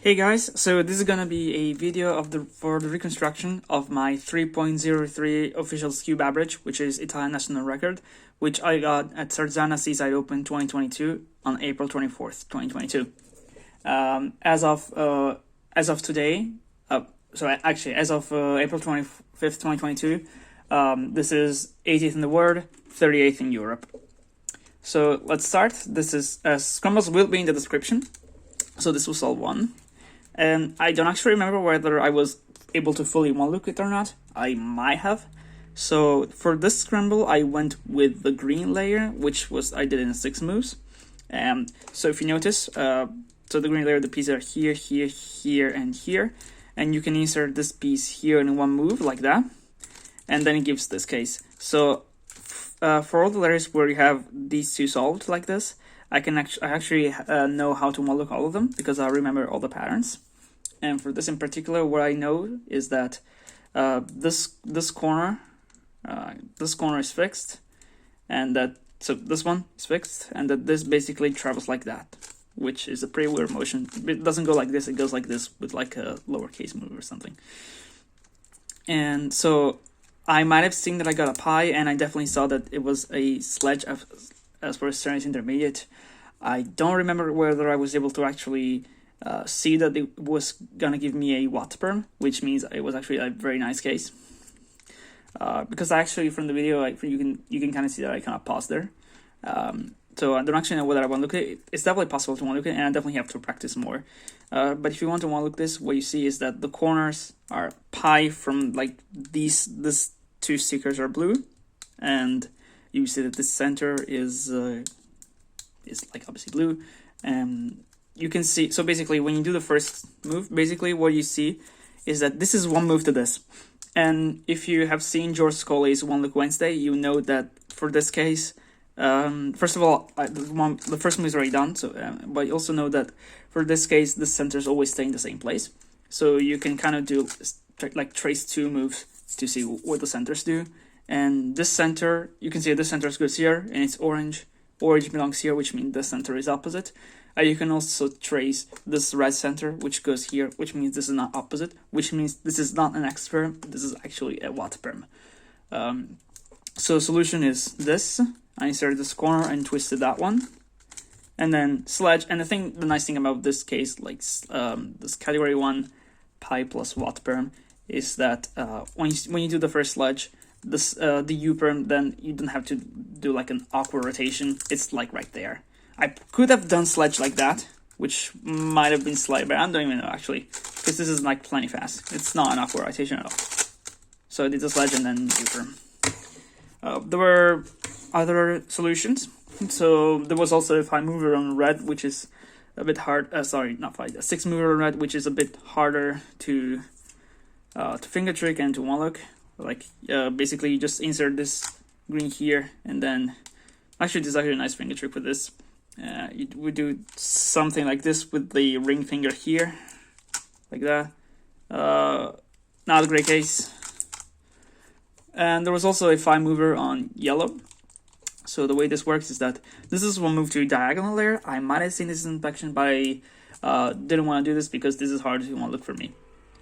Hey guys, so this is gonna be a video for the reconstruction of my 3.03 official Skewb average, which is Italian national record, which I got at Sarzana Seaside Open 2022 on April 24th, 2022. As of today, as of April 25th, 2022, this is 80th in the world, 38th in Europe. So let's start. This is Scrambles will be in the description. So this was solve 1. And I don't actually remember whether I was able to fully one-look it or not. I might have. So for this scramble, I went with the green layer, which was I did in 6 moves. So if you notice, so the green layer, the pieces are here, here, here, and here. And you can insert this piece here in one move, like that. And then it gives this case. So for all the layers where you have these two solved like this, I actually know how to one-look all of them because I remember all the patterns. And for this in particular, what I know is that this corner is fixed, and that this one is fixed, and that this basically travels like that, which is a pretty weird motion. It doesn't go like this; it goes like this with like a lowercase move or something. And so I might have seen that I got a pi, and I definitely saw that it was a sledge as for Serenity Intermediate. I don't remember whether I was able to actually see that it was gonna give me a watt perm, which means it was actually a very nice case. Because actually from the video, you can kind of see that I kind of paused there. So I don't actually know whether I want to look at it. It's definitely possible to want to look at it, and I definitely have to practice more. But if you want to want to look at this, what you see is that the corners are pi from like these two stickers are blue, and you see that the center is like obviously blue. You can see, so basically when you do the first move, basically what you see is that this is one move to this. And if you have seen George Scully's One Look Wednesday, you know that for this case, first of all, the first move is already done. So, but you also know that for this case, the centers always stay in the same place. So you can kind of do like trace 2 moves to see what the centers do. And this center, you can see this center goes here, and it's orange. Orange belongs here, which means the center is opposite. You can also trace this red center, which goes here, which means this is not opposite, which means this is not an X perm, this is actually a watt perm. So solution is this. I inserted this corner and twisted that one. And then sledge, and the nice thing about this case, like this category 1 pi plus watt perm, is that when you do the first sledge, this the U perm, then you don't have to do like an awkward rotation. It's like right there. I could have done sledge like that, which might have been slight, but I don't even know actually, because this is like plenty fast. It's not an awkward rotation at all. So I did the sledge and then U perm. There were other solutions. So there was also a 5 mover on red, which is a bit hard. Sorry, not 5. A 6 mover on red, which is a bit harder to finger trick and to one look. Like basically you just insert this green here, and then actually this is actually a nice finger trick with this. You would do something like this with the ring finger here, like that. Not a great case. And there was also a 5 mover on yellow. So the way this works is that this is one move to diagonal layer. I might have seen this in inspection, but I didn't want to do this because this is hard to want to look for me.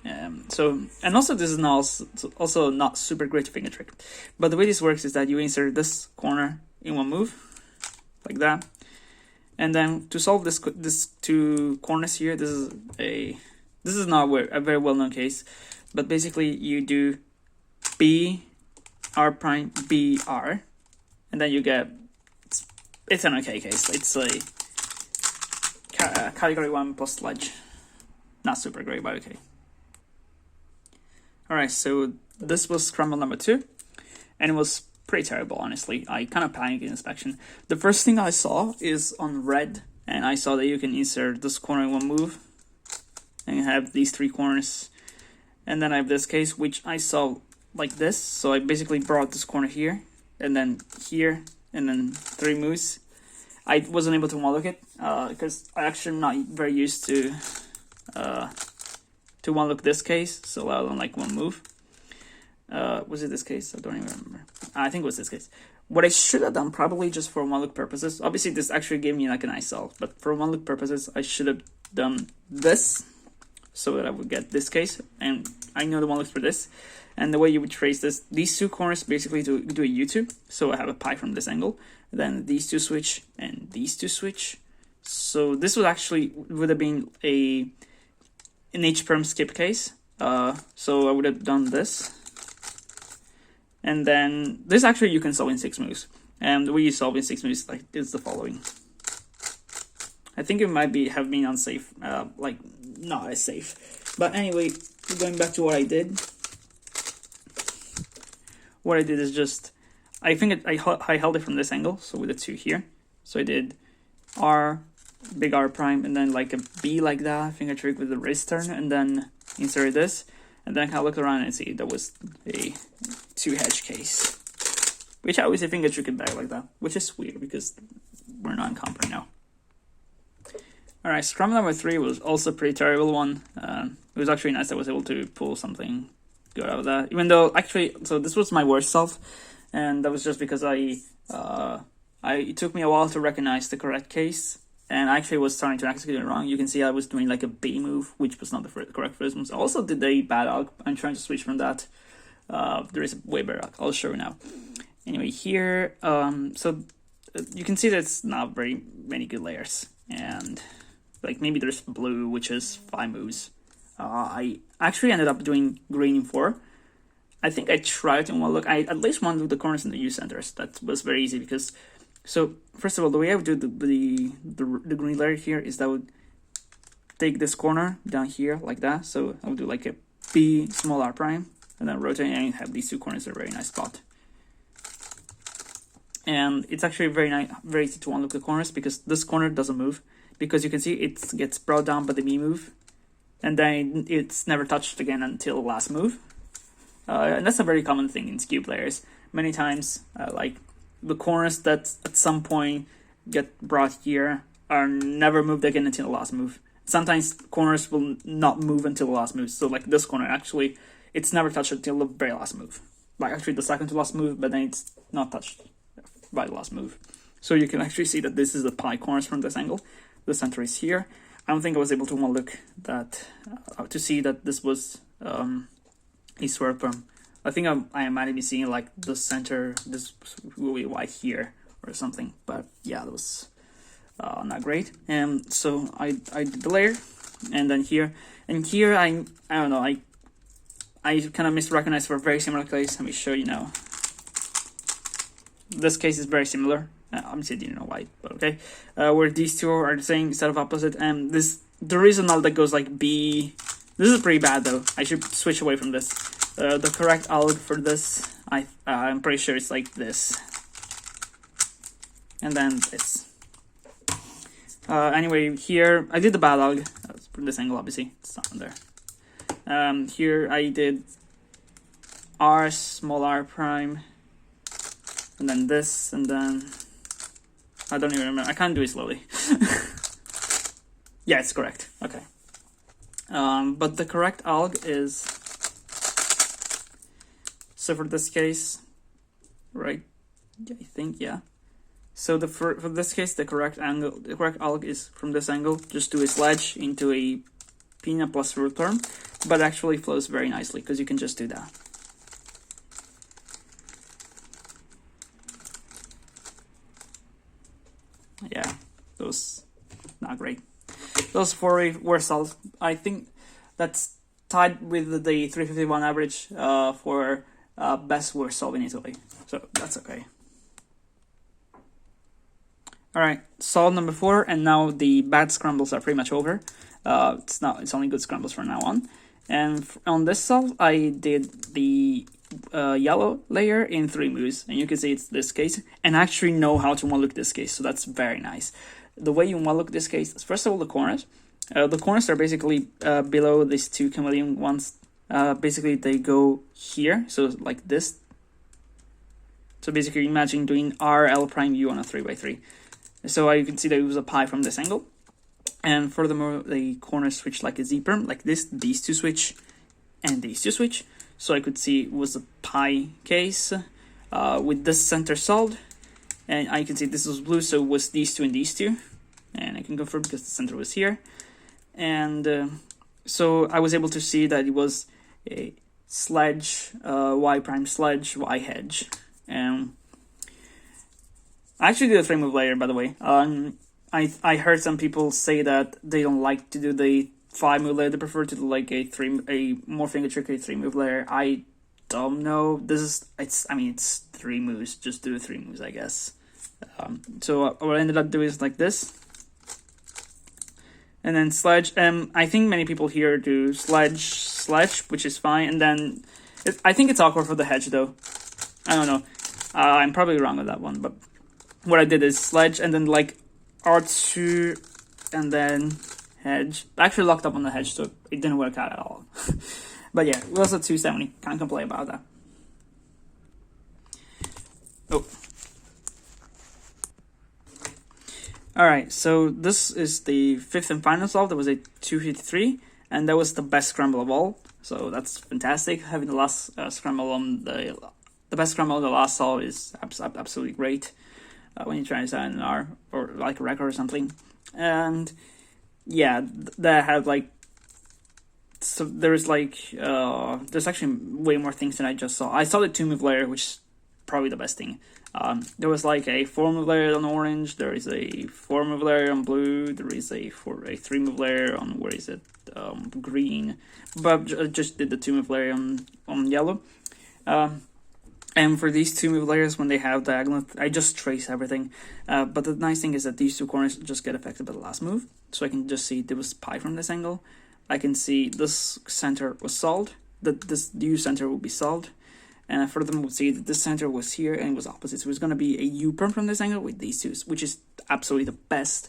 And also this is also not super great to finger trick. But the way this works is that you insert this corner in one move, like that. And then to solve this 2 corners here, this is not a very well-known case, but basically you do B, R prime, B, R, and then you get, it's an okay case. It's a category 1 plus sledge. Not super great, but okay. Alright, so this was scramble number 2, and it was pretty terrible, honestly. I kind of panicked in inspection. The first thing I saw is on red, and I saw that you can insert this corner in one move, and you have these 3 corners. And then I have this case, which I saw like this, so I basically brought this corner here, and then here, and then 3 moves. I wasn't able to one-look it, because I actually am not very used to one-look this case, so I don't like one move. Was it this case? I don't even remember. I think it was this case. What I should have done, probably just for one-look purposes, obviously this actually gave me like a nice solve, but for one-look purposes, I should have done this, so that I would get this case, and I know the one looks for this. And the way you would trace this, these two corners basically do a U2, so I have a pi from this angle, then these two switch, and these two switch. So this would have been an H-perm skip case, so I would have done this. And then this actually you can solve in 6 moves, and the way you solve in 6 moves is the following. I think it might have been unsafe, like not as safe. But anyway, going back to what I did. What I did is just, I think I held it from this angle, so with the 2 here. So I did R, big R prime, and then like a B like that, finger trick with the wrist turn, and then inserted this. And then I kind of looked around and see that was a 2 hedge case. Which I always finger trick it back like that, which is weird because we're not in comp right now. Alright, scramble number 3 was also a pretty terrible one. It was actually nice I was able to pull something good out of that. Even though, actually, so this was my worst solve, and that was just because it took me a while to recognize the correct case, and I actually was starting to execute it wrong. You can see I was doing like a B move, which was not the correct first move. I also did a bad alg. I'm trying to switch from that. There is a way better alg. I'll show you now. Anyway, here, so you can see that it's not very many good layers, and like maybe there's blue, which is 5 moves. I actually ended up doing green in 4. I think I tried in one look. I at least want to do the corners and the U centers. That was very easy because, so first of all, the way I would do the green layer here is that I would take this corner down here like that. So I would do like a B small R prime and then rotate and have these 2 corners in a very nice spot. And it's actually very easy to unlock the corners because this corner doesn't move, because you can see it gets brought down by the B move, and then it's never touched again until the last move. And that's a very common thing in Skewb players. Many times, like the corners that at some point get brought here are never moved again until the last move. Sometimes corners will not move until the last move. So like this corner, actually, it's never touched until the very last move. Like actually the second to last move, but then it's not touched by the last move. So you can actually see that this is the pi corners from this angle. The center is here. I don't think I was able to look that to see that this was a square perm. I think I might be seeing like the center, this will be white here or something. But yeah, that was not great. And so I did the layer, and then here I don't know, I kind of misrecognized for a very similar case. Let me show you now. This case is very similar. Obviously I didn't know why, but okay. Where these two are the same instead of opposite, and there is a null that goes like B. This is pretty bad though. I should switch away from this. The correct alg for this, I'm pretty sure it's like this, and then this. Anyway, here I did the bad alg from this angle. Obviously, it's not on there. Here I did R small R prime, and then this, and then I don't even remember. I can't do it slowly. Yeah, it's correct. Okay. But the correct alg is, so for this case, right? I think, yeah. So for this case, the correct alg is from this angle. Just do a sledge into a peanut plus root term, but actually flows very nicely because you can just do that. Yeah, those not great. Those 4 were solved. I think that's tied with the 351 average for best worst solved in Italy. So that's okay. Alright, solve number 4, and now the bad scrambles are pretty much over. It's only good scrambles from now on. And on this solve, I did the yellow layer in 3 moves, and you can see it's this case, and I actually know how to one-look this case, so that's very nice. The way you one-look this case is, first of all, the corners. The corners are basically below these 2 chameleon ones. Basically, they go here, so like this. So basically, imagine doing R, L prime U on a 3x3. So you can see that it was a pi from this angle. And furthermore, the corners switch like a Z perm, like this, these 2 switch, and these 2 switch. So I could see it was a pi case with this center solved. And I can see this was blue, so it was these 2 and these 2. And I can confirm because the center was here. And so I was able to see that it was a sledge, y prime sledge, y hedge. I actually did a 3-move layer, by the way. I heard some people say that they don't like to do the 5-move layer; they prefer to do like a morphing a trick 3-move layer. I don't know. It's 3 moves. Just do 3 moves, I guess. So what I ended up doing is like this, and then sledge. I think many people here do sledge, which is fine. And then I think it's awkward for the hedge though. I don't know. I'm probably wrong with that one, but what I did is sledge and then like R2 and then hedge. I actually locked up on the hedge, so it didn't work out at all. But yeah, we also 270. Can't complain about that. Oh. Alright, so this is the 5th and final solve. That was a 253, and that was the best scramble of all. So that's fantastic. Having the last scramble on the best scramble on the last solve is absolutely great. When you're trying to set an R or like a record or something. And yeah, that had like, so there's like there's actually way more things than I just saw. I saw the 2-move layer, which is probably the best thing. There was like a 4-move layer on orange, there is a 4-move layer on blue, there is a 3-move layer on, where is it, green, but I just did the 2-move layer on yellow. And for these 2-move layers, when they have diagonal, I just trace everything. But the nice thing is that these 2 corners just get affected by the last move. So I can just see there was pi from this angle. I can see this center was solved, that this U center will be solved. And furthermore, we'll see that this center was here and it was opposite. So it's going to be a U perm from this angle with these 2s, which is absolutely the best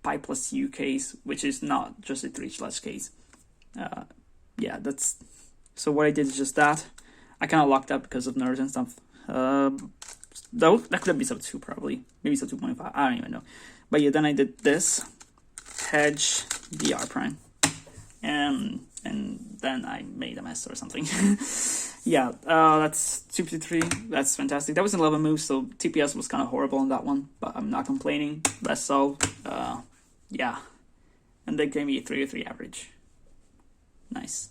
pi plus U case, which is not just a 3-slash case. Yeah, that's... So what I did is just that. I kind of locked up because of nerves and stuff. That could have been sub 2 probably. Maybe sub 2.5. I don't even know. But yeah, then I did this. Hedge the R prime. And then I made a mess or something. Yeah, that's 253. That's fantastic. That was an 11 move, so TPS was kind of horrible on that one. But I'm not complaining. Best solve. Yeah. And they gave me a 303 average. Nice.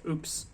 Oops.